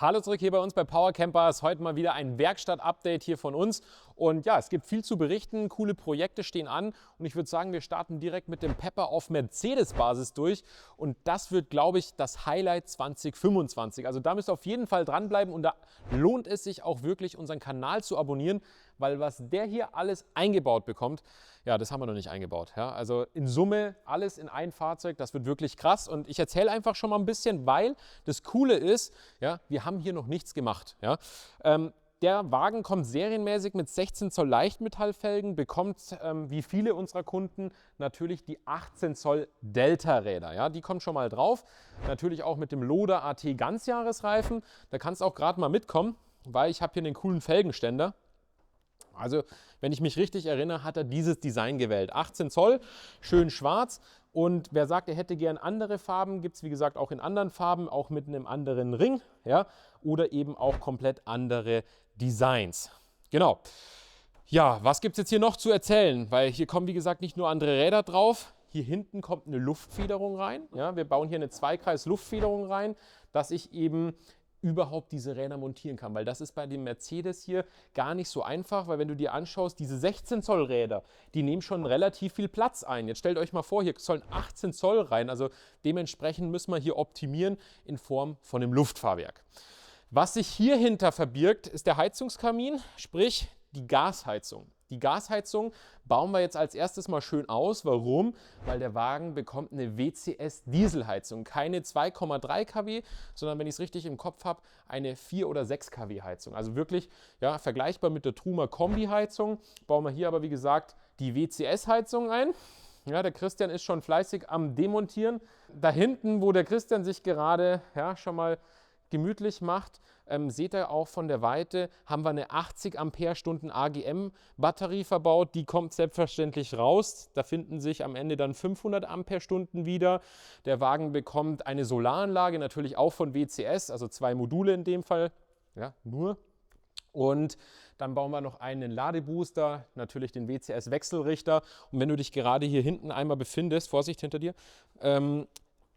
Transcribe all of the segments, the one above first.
Hallo zurück hier bei uns bei Power Campers. Heute mal wieder ein Werkstatt-Update hier von uns. Und ja, es gibt viel zu berichten, coole Projekte stehen an. Und ich würde sagen, wir starten direkt mit dem Pepper auf Mercedes-Basis durch. Und das wird, glaube ich, das Highlight 2025. Also da müsst ihr auf jeden Fall dranbleiben und da lohnt es sich auch wirklich, unseren Kanal zu abonnieren, weil was der hier alles eingebaut bekommt, ja, das haben wir noch nicht eingebaut. Ja? Also in Summe alles in ein Fahrzeug, das wird wirklich krass. Und ich erzähle einfach schon mal ein bisschen, weil das Coole ist, ja, wir haben hier noch nichts gemacht. Ja? Der Wagen kommt serienmäßig mit 16 Zoll Leichtmetallfelgen, bekommt wie viele unserer Kunden natürlich die 18 Zoll Delta-Räder. Ja? Die kommen schon mal drauf. Natürlich auch mit dem Loader AT Ganzjahresreifen. Da kannst du auch gerade mal mitkommen, weil ich habe hier einen coolen Felgenständer. Also, wenn ich mich richtig erinnere, hat er dieses Design gewählt. 18 Zoll, schön schwarz. Und wer sagt, er hätte gern andere Farben, gibt es wie gesagt auch in anderen Farben, auch mit einem anderen Ring, ja, oder eben auch komplett andere Designs. Genau. Ja, was gibt es jetzt hier noch zu erzählen? Weil hier kommen, wie gesagt, nicht nur andere Räder drauf. Hier hinten kommt eine Luftfederung rein. Ja, wir bauen hier eine Zweikreis-Luftfederung rein, dass ich eben überhaupt diese Räder montieren kann, weil das ist bei dem Mercedes hier gar nicht so einfach, weil wenn du dir anschaust, diese 16 Zoll Räder, die nehmen schon relativ viel Platz ein. Jetzt stellt euch mal vor, hier sollen 18 Zoll rein, also dementsprechend müssen wir hier optimieren in Form von einem Luftfahrwerk. Was sich hier hinter verbirgt, ist der Heizungskamin, sprich die Gasheizung. Die Gasheizung bauen wir jetzt als erstes mal schön aus. Warum? Weil der Wagen bekommt eine WCS-Dieselheizung. Keine 2,3 kW, sondern wenn ich es richtig im Kopf habe, eine 4 oder 6 kW Heizung. Also wirklich ja, vergleichbar mit der Truma Kombi-Heizung. Bauen wir hier aber wie gesagt die WCS-Heizung ein. Ja, der Christian ist schon fleißig am Demontieren. Da hinten, wo der Christian sich gerade ja, schon mal gemütlich macht, seht ihr auch von der Weite, haben wir eine 80 Ampere-Stunden AGM-Batterie verbaut. Die kommt selbstverständlich raus. Da finden sich am Ende dann 500 Ampere-Stunden wieder. Der Wagen bekommt eine Solaranlage, natürlich auch von WCS, also 2 Module in dem Fall, ja, nur. Und dann bauen wir noch einen Ladebooster, natürlich den WCS-Wechselrichter. Und wenn du dich gerade hier hinten einmal befindest, Vorsicht hinter dir,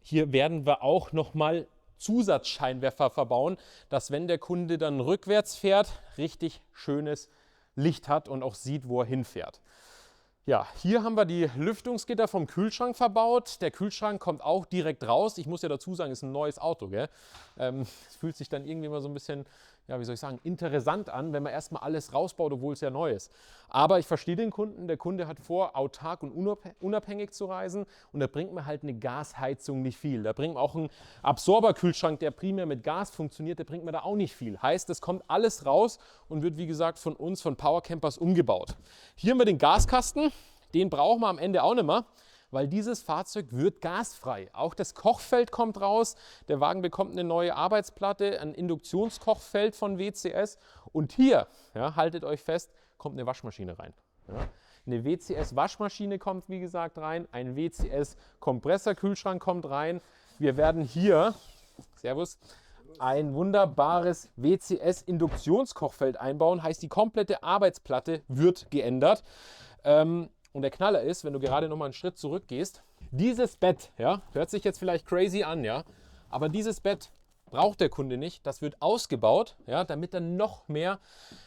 hier werden wir auch nochmal Zusatzscheinwerfer verbauen, dass wenn der Kunde dann rückwärts fährt, richtig schönes Licht hat und auch sieht, wo er hinfährt. Ja, hier haben wir die Lüftungsgitter vom Kühlschrank verbaut. Der Kühlschrank kommt auch direkt raus. Ich muss ja dazu sagen, es ist ein neues Auto. Gell? Es fühlt sich dann irgendwie mal so ein bisschen, ja, wie soll ich sagen, interessant an, wenn man erstmal alles rausbaut, obwohl es ja neu ist. Aber ich verstehe den Kunden. Der Kunde hat vor, autark und unabhängig zu reisen. Und da bringt mir halt eine Gasheizung nicht viel. Da bringt mir auch ein Absorberkühlschrank, der primär mit Gas funktioniert, der bringt mir da auch nicht viel. Heißt, es kommt alles raus und wird, wie gesagt, von uns, von Power Campers umgebaut. Hier haben wir den Gaskasten. Den brauchen wir am Ende auch nicht mehr, weil dieses Fahrzeug wird gasfrei. Auch das Kochfeld kommt raus. Der Wagen bekommt eine neue Arbeitsplatte, ein Induktionskochfeld von WCS. Und hier, ja, haltet euch fest, kommt eine Waschmaschine rein. Ja. Eine WCS-Waschmaschine kommt, wie gesagt, rein. Ein WCS-Kompressorkühlschrank kommt rein. Wir werden hier, Servus, ein wunderbares WCS-Induktionskochfeld einbauen. Heißt, die komplette Arbeitsplatte wird geändert. Und der Knaller ist, wenn du gerade noch mal einen Schritt zurückgehst, dieses Bett, ja, hört sich jetzt vielleicht crazy an, ja, aber dieses Bett braucht der Kunde nicht. Das wird ausgebaut, ja, damit er noch mehr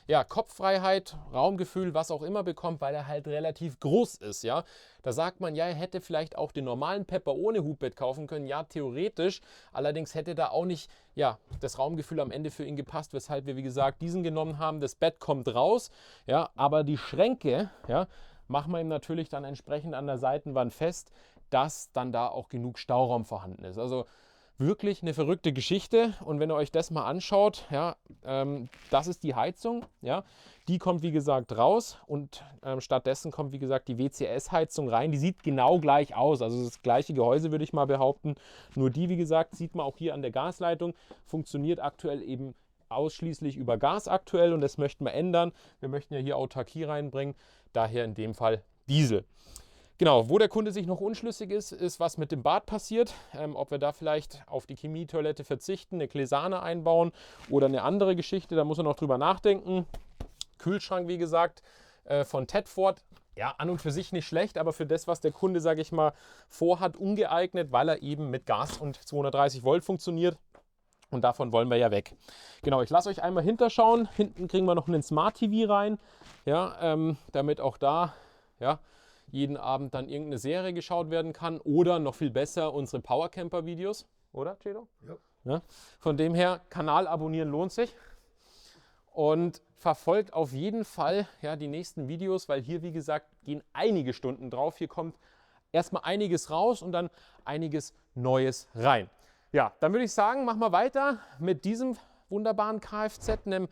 ja, Kopffreiheit, Raumgefühl, was auch immer bekommt, weil er halt relativ groß ist, ja. Da sagt man, ja, er hätte vielleicht auch den normalen Pepper ohne Hubbett kaufen können, ja, theoretisch. Allerdings hätte da auch nicht, ja, das Raumgefühl am Ende für ihn gepasst, weshalb wir, wie gesagt, diesen genommen haben. Das Bett kommt raus, ja, aber die Schränke, ja, machen wir ihm natürlich dann entsprechend an der Seitenwand fest, dass dann da auch genug Stauraum vorhanden ist. Also wirklich eine verrückte Geschichte. Und wenn ihr euch das mal anschaut, ja, das ist die Heizung. Ja, die kommt wie gesagt raus und stattdessen kommt wie gesagt die WCS-Heizung rein. Die sieht genau gleich aus. Also das gleiche Gehäuse würde ich mal behaupten. Nur die, wie gesagt, sieht man auch hier an der Gasleitung, funktioniert aktuell eben ausschließlich über Gas aktuell und das möchten wir ändern. Wir möchten ja hier Autarkie reinbringen, daher in dem Fall Diesel. Genau, wo der Kunde sich noch unschlüssig ist, ist, was mit dem Bad passiert. Ob wir da vielleicht auf die Chemietoilette verzichten, eine Gläsane einbauen oder eine andere Geschichte, da muss er noch drüber nachdenken. Kühlschrank, wie gesagt, von Tedford. Ja, an und für sich nicht schlecht, aber für das, was der Kunde, sage ich mal, vorhat, ungeeignet, weil er eben mit Gas und 230 Volt funktioniert. Und davon wollen wir ja weg. Genau, ich lasse euch einmal hinterschauen. Hinten kriegen wir noch einen Smart TV rein, ja, damit auch da ja, jeden Abend dann irgendeine Serie geschaut werden kann. Oder noch viel besser unsere Powercamper-Videos. Oder, Cedo? Ja. Ja. Von dem her, Kanal abonnieren lohnt sich. Und verfolgt auf jeden Fall ja, die nächsten Videos, weil hier, wie gesagt, gehen einige Stunden drauf. Hier kommt erstmal einiges raus und dann einiges Neues rein. Ja, dann würde ich sagen, machen wir weiter mit diesem wunderbaren Kfz, einem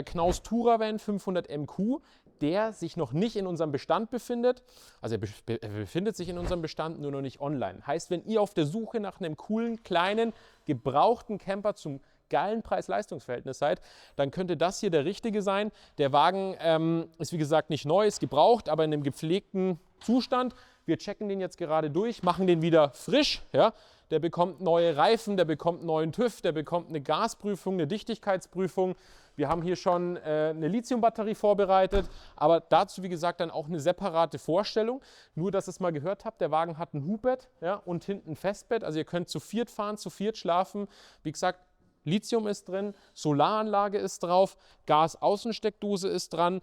Knaus Tourer-Van 500 MQ, der sich noch nicht in unserem Bestand befindet. Also er befindet sich in unserem Bestand, nur noch nicht online. Heißt, wenn ihr auf der Suche nach einem coolen, kleinen, gebrauchten Camper zum geilen Preis-Leistungs-Verhältnis seid, dann könnte das hier der richtige sein. Der Wagen ist wie gesagt nicht neu, ist gebraucht, aber in einem gepflegten Zustand. Wir checken den jetzt gerade durch, machen den wieder frisch. Ja. Der bekommt neue Reifen, der bekommt neuen TÜV, der bekommt eine Gasprüfung, eine Dichtigkeitsprüfung. Wir haben hier schon eine Lithiumbatterie vorbereitet, aber dazu, wie gesagt, dann auch eine separate Vorstellung. Nur, dass ihr es mal gehört habt, der Wagen hat ein Hubbett, ja, und hinten ein Festbett. Also ihr könnt zu viert fahren, zu viert schlafen. Wie gesagt, Lithium ist drin, Solaranlage ist drauf, Gas-Außensteckdose ist dran,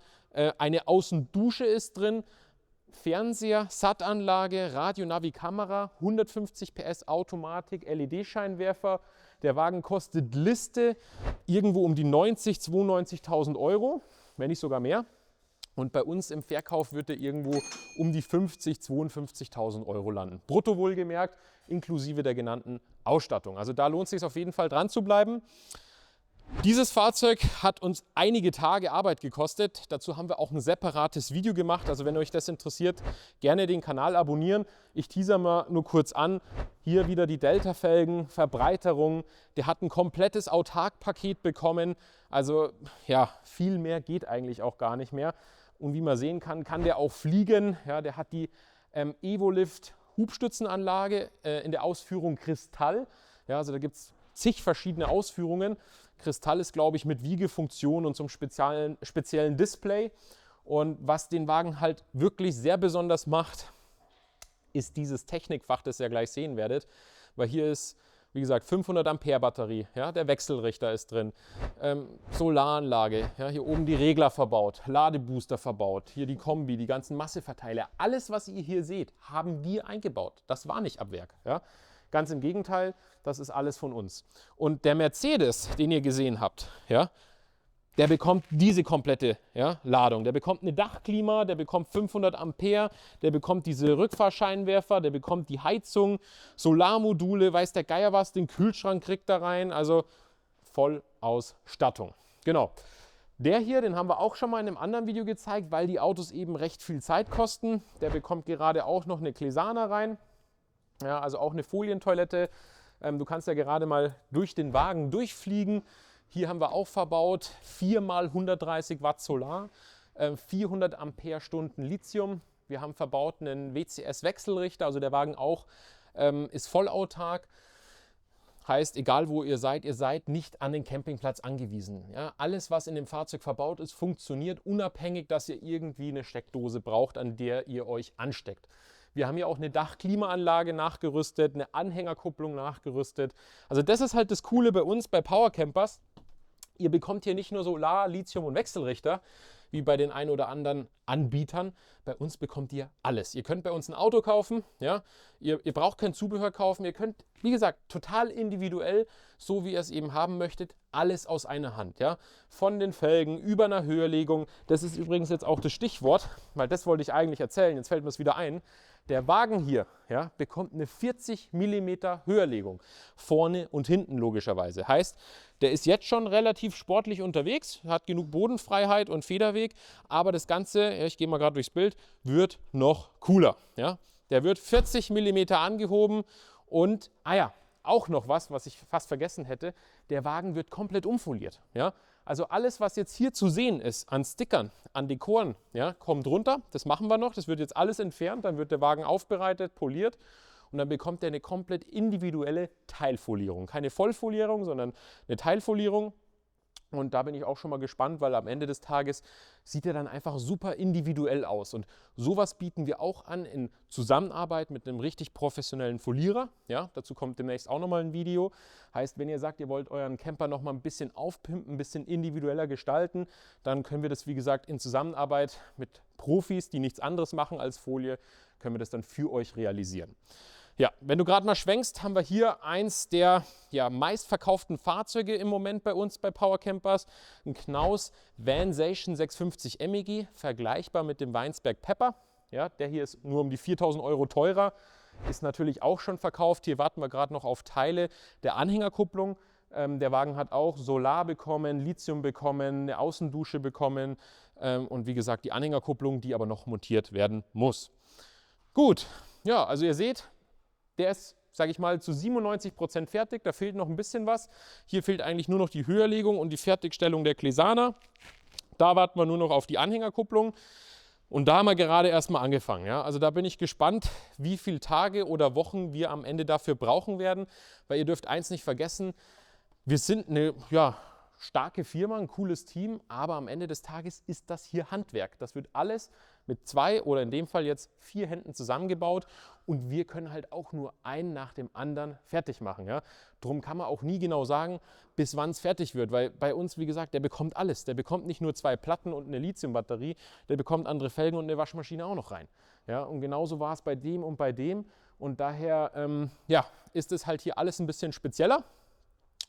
eine Außendusche ist drin, Fernseher, SAT-Anlage, Radio, Navi, Kamera, 150 PS Automatik, LED-Scheinwerfer. Der Wagen kostet Liste irgendwo um die 90.000, 92.000 Euro, wenn nicht sogar mehr. Und bei uns im Verkauf wird er irgendwo um die 50.000, 52.000 Euro landen. Brutto wohlgemerkt, inklusive der genannten Ausstattung. Also da lohnt es sich auf jeden Fall dran zu bleiben. Dieses Fahrzeug hat uns einige Tage Arbeit gekostet. Dazu haben wir auch ein separates Video gemacht. Also wenn euch das interessiert, gerne den Kanal abonnieren. Ich teaser mal nur kurz an. Hier wieder die Delta-Felgen, Verbreiterung. Der hat ein komplettes Autark-Paket bekommen. Also ja, viel mehr geht eigentlich auch gar nicht mehr. Und wie man sehen kann, kann der auch fliegen. Ja, der hat die Evolift Hubstützenanlage in der Ausführung Kristall. Ja, also da gibt es zig verschiedene Ausführungen. Kristall ist, glaube ich, mit Wiegefunktion und so einem speziellen Display. Und was den Wagen halt wirklich sehr besonders macht, ist dieses Technikfach, das ihr gleich sehen werdet. Weil hier ist, wie gesagt, 500 Ampere Batterie, ja, der Wechselrichter ist drin, Solaranlage, ja, hier oben die Regler verbaut, Ladebooster verbaut, hier die Kombi, die ganzen Masseverteiler. Alles, was ihr hier seht, haben wir eingebaut. Das war nicht ab Werk. Ja. Ganz im Gegenteil, das ist alles von uns. Und der Mercedes, den ihr gesehen habt, ja, der bekommt diese komplette Ladung. Der bekommt eine Dachklima, der bekommt 500 Ampere, der bekommt diese Rückfahrscheinwerfer, der bekommt die Heizung, Solarmodule, weiß der Geier was, den Kühlschrank kriegt da rein, also Vollausstattung. Genau. Der hier, den haben wir auch schon mal in einem anderen Video gezeigt, weil die Autos eben recht viel Zeit kosten. Der bekommt gerade auch noch eine Klesana rein. Ja, also auch eine Folientoilette. Du kannst ja gerade mal durch den Wagen durchfliegen. Hier haben wir auch verbaut 4 x 130 Watt Solar, 400 Ampere-Stunden Lithium. Wir haben verbaut einen WCS-Wechselrichter, also der Wagen auch ist vollautark. Heißt, egal wo ihr seid nicht an den Campingplatz angewiesen. Ja, alles, was in dem Fahrzeug verbaut ist, funktioniert unabhängig, dass ihr irgendwie eine Steckdose braucht, an der ihr euch ansteckt. Wir haben hier auch eine Dachklimaanlage nachgerüstet, eine Anhängerkupplung nachgerüstet. Also das ist halt das Coole bei uns, bei Powercampers. Ihr bekommt hier nicht nur Solar, Lithium und Wechselrichter, wie bei den ein oder anderen Anbietern. Bei uns bekommt ihr alles. Ihr könnt bei uns ein Auto kaufen, ja? Ihr braucht kein Zubehör kaufen. Ihr könnt, wie gesagt, total individuell, so wie ihr es eben haben möchtet, alles aus einer Hand. Ja? Von den Felgen über einer Höherlegung. Das ist übrigens jetzt auch das Stichwort, weil das wollte ich eigentlich erzählen. Jetzt fällt mir es wieder ein. Der Wagen hier bekommt eine 40 mm Höherlegung. Vorne und hinten logischerweise. Heißt, der ist jetzt schon relativ sportlich unterwegs, hat genug Bodenfreiheit und Federweg, aber das Ganze, ich gehe mal gerade durchs Bild, wird noch cooler. Ja? Der wird 40 mm angehoben und, auch noch was ich fast vergessen hätte, der Wagen wird komplett umfoliert. Ja? Also alles, was jetzt hier zu sehen ist an Stickern, an Dekoren, kommt runter. Das machen wir noch, das wird jetzt alles entfernt, dann wird der Wagen aufbereitet, poliert und dann bekommt er eine komplett individuelle Teilfolierung. Keine Vollfolierung, sondern eine Teilfolierung. Und da bin ich auch schon mal gespannt, weil am Ende des Tages sieht er dann einfach super individuell aus. Und sowas bieten wir auch an in Zusammenarbeit mit einem richtig professionellen Folierer. Ja, dazu kommt demnächst auch nochmal ein Video. Heißt, wenn ihr sagt, ihr wollt euren Camper nochmal ein bisschen aufpimpen, ein bisschen individueller gestalten, dann können wir das, wie gesagt, in Zusammenarbeit mit Profis, die nichts anderes machen als Folie, können wir das dann für euch realisieren. Ja, wenn du gerade mal schwenkst, haben wir hier eins der meistverkauften Fahrzeuge im Moment bei uns bei Power Campers. Ein Knaus Vansation 650 MEG, vergleichbar mit dem Weinsberg Pepper. Ja, der hier ist nur um die 4.000 Euro teurer, ist natürlich auch schon verkauft. Hier warten wir gerade noch auf Teile der Anhängerkupplung. Der Wagen hat auch Solar bekommen, Lithium bekommen, eine Außendusche bekommen und wie gesagt die Anhängerkupplung, die aber noch montiert werden muss. Gut, ja, also ihr seht, der ist, sage ich mal, zu 97% fertig. Da fehlt noch ein bisschen was. Hier fehlt eigentlich nur noch die Höherlegung und die Fertigstellung der Glesana. Da warten wir nur noch auf die Anhängerkupplung. Und da haben wir gerade erstmal angefangen. Ja? Also da bin ich gespannt, wie viele Tage oder Wochen wir am Ende dafür brauchen werden. Weil ihr dürft eins nicht vergessen, wir sind eine starke Firma, ein cooles Team, aber am Ende des Tages ist das hier Handwerk. Das wird alles mit 2 oder in dem Fall jetzt 4 Händen zusammengebaut und wir können halt auch nur einen nach dem anderen fertig machen. Ja? Drum kann man auch nie genau sagen, bis wann es fertig wird, weil bei uns, wie gesagt, der bekommt alles. Der bekommt nicht nur 2 Platten und eine Lithiumbatterie, der bekommt andere Felgen und eine Waschmaschine auch noch rein. Ja? Und genauso war es bei dem und bei dem und daher ist es halt hier alles ein bisschen spezieller.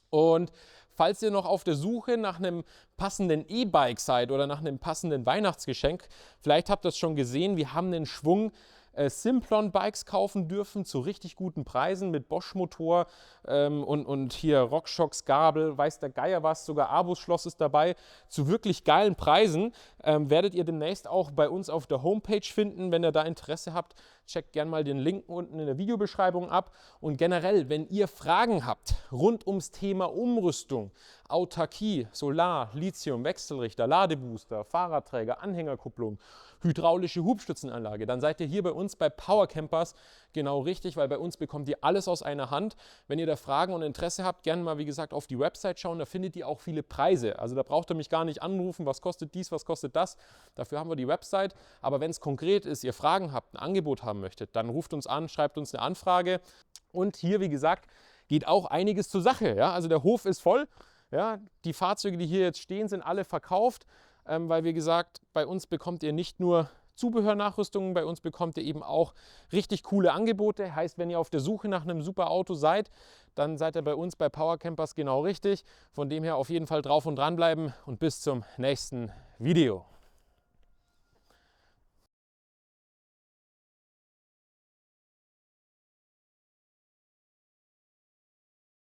Und falls ihr noch auf der Suche nach einem passenden E-Bike seid oder nach einem passenden Weihnachtsgeschenk, vielleicht habt ihr es schon gesehen, wir haben einen Schwung Simplon-Bikes kaufen dürfen zu richtig guten Preisen mit Bosch-Motor und hier RockShox, Gabel, weiß der Geier was, sogar Abus-Schloss ist dabei, zu wirklich geilen Preisen. Werdet ihr demnächst auch bei uns auf der Homepage finden. Wenn ihr da Interesse habt, checkt gerne mal den Link unten in der Videobeschreibung ab. Und generell, wenn ihr Fragen habt rund ums Thema Umrüstung, Autarkie, Solar, Lithium, Wechselrichter, Ladebooster, Fahrradträger, Anhängerkupplung, hydraulische Hubstützenanlage, dann seid ihr hier bei uns bei Power Campers genau richtig, weil bei uns bekommt ihr alles aus einer Hand. Wenn ihr da Fragen und Interesse habt, gerne mal, wie gesagt, auf die Website schauen, da findet ihr auch viele Preise. Also da braucht ihr mich gar nicht anrufen, was kostet dies, was kostet das. Dafür haben wir die Website. Aber wenn es konkret ist, ihr Fragen habt, ein Angebot haben möchtet, dann ruft uns an, schreibt uns eine Anfrage. Und hier, wie gesagt, geht auch einiges zur Sache. Ja? Also der Hof ist voll. Ja? Die Fahrzeuge, die hier jetzt stehen, sind alle verkauft. Weil, wie gesagt, bei uns bekommt ihr nicht nur Zubehörnachrüstungen, bei uns bekommt ihr eben auch richtig coole Angebote. Heißt, wenn ihr auf der Suche nach einem super Auto seid, dann seid ihr bei uns bei Power Campers genau richtig. Von dem her auf jeden Fall drauf und dran bleiben und bis zum nächsten Video.